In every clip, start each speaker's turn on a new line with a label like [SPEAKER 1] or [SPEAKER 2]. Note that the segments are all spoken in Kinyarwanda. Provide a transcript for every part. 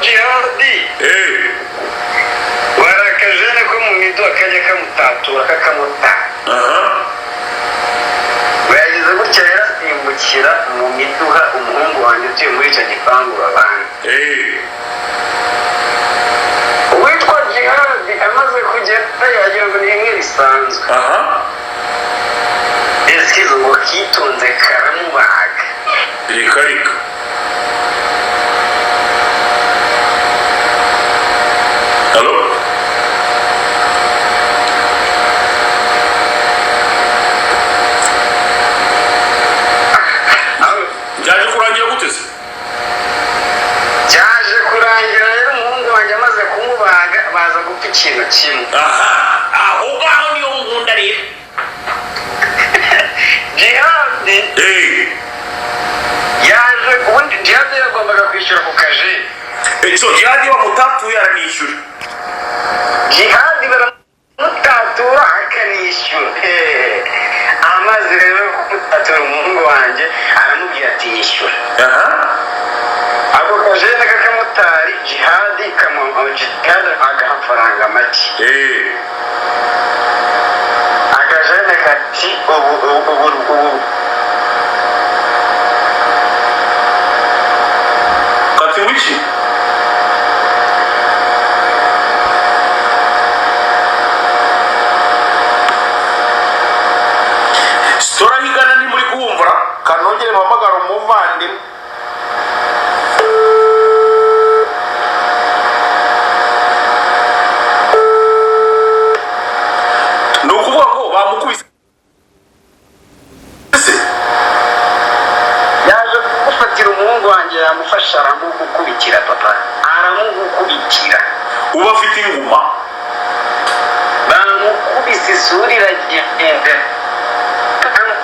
[SPEAKER 1] Gjihadi. Barakajene ko mu midu akajya kamutatura kakamuta. Bayagize gutya yarasimbukira mu miduha umuhungu wanjye utuye muri icyo gipangu babana. Uwitwa Gjihadi amaze kugenda yagira ngo ni imwe risanzwe. Eskizo ngo kitonze karamubaga.
[SPEAKER 2] Reka. Hello? Byaje kurangira gute se?
[SPEAKER 1] Byaje kurangira rero umuhungu wanjye amaze kumubaga baza gupfa ikintu kimwe.
[SPEAKER 2] Aho ngaho niyo ngunda rero.
[SPEAKER 1] Gjihadi. Yaje ubundi Gjihadi yagombaga kwishyura ku kajeni.
[SPEAKER 2] Gjihadi bamutatuye aranishyura.
[SPEAKER 1] Gjihadi baramutatura akanishyura. Amaze rero kumutatura umuhungu wanjye aramubwira ati yishyura. Ako kajene kakamutari Gjihadi Gjihadi agaha amafaranga make. Akajene kati ubu
[SPEAKER 2] kati wiki stora higana ni muri kumvura kanongere mpamagara umuvandimwe. Ni ukuvuga ko bamukubise
[SPEAKER 1] yaje gufatira umuhungu wanjye yamufasha aramugukubitira papa aramugukubitira.
[SPEAKER 2] uba afite inguma
[SPEAKER 1] bamukubise isura iragenda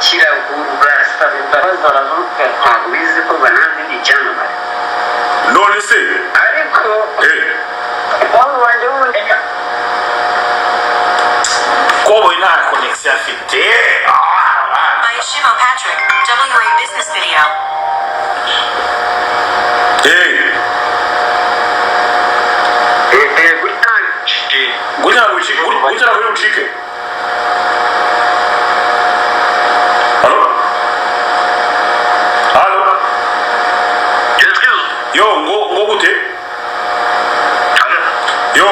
[SPEAKER 1] kiragurura asaba imbabazi aravuga ntabwo bizi ko bananze ni icyamamare.
[SPEAKER 2] none se
[SPEAKER 1] ariko umuhungu wanjye wundi
[SPEAKER 2] koboyi nta connection afite.
[SPEAKER 3] Shimo Patrick, WA business video.
[SPEAKER 2] Gutya ucike. Halo? Yo, ngo gute? Yo.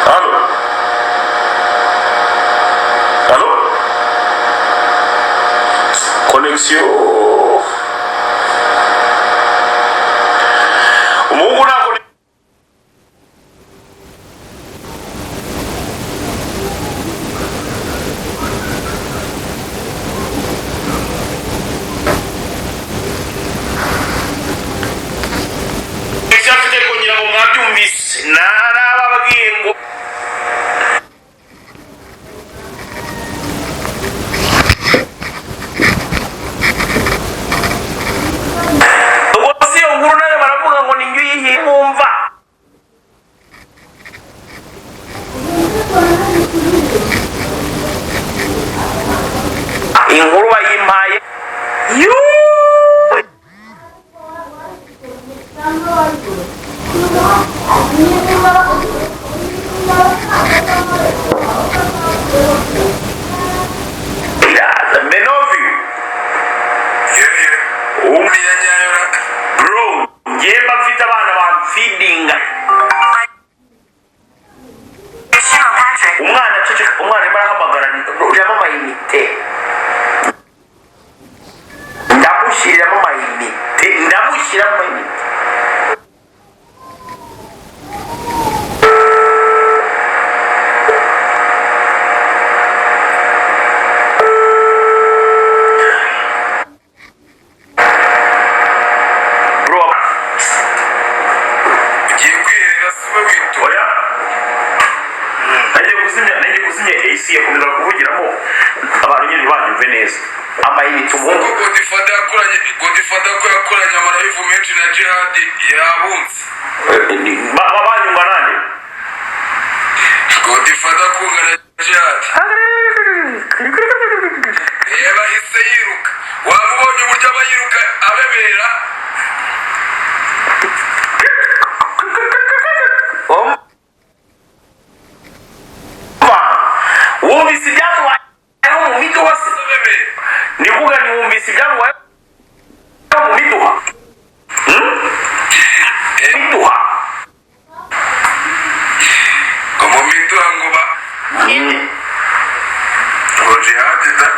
[SPEAKER 2] Halo? Connexion. Mungu nako Exactly kugira ngo mwabyumvise narababwiye ngo inkuru bayimpaye siye kumira kuvugiramo abantu nyine banyumve neza amayinite umuhungu
[SPEAKER 4] Godifada ko yakoranye amarayivu menshi na Gjihadi yabunze
[SPEAKER 2] banyumva nande
[SPEAKER 4] Godifada kungana Gjihadi reba hise yiruka wamubonye uburyo aba yiruka abebera
[SPEAKER 2] wumvise ibyamubayeho mu miduha se nivuga ni wumvise ibyamubayeho mu miduha miduha
[SPEAKER 4] mu miduha ngo ba ngo Gjihadi da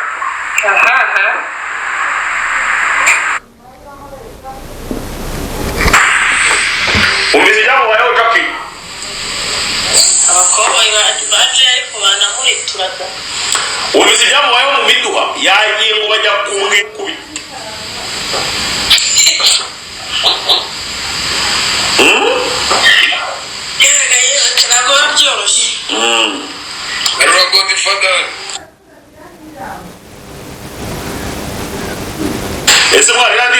[SPEAKER 2] wumvise ibyamubayeho Jackie
[SPEAKER 5] abakobwa baje ariko banamuriturada
[SPEAKER 2] wumvise ibyamubayeho mu miduha yagiye ngo bajya kumwikubita
[SPEAKER 5] ntabwo biba byoroshye
[SPEAKER 4] ariko Godifada
[SPEAKER 2] ese mwari yandi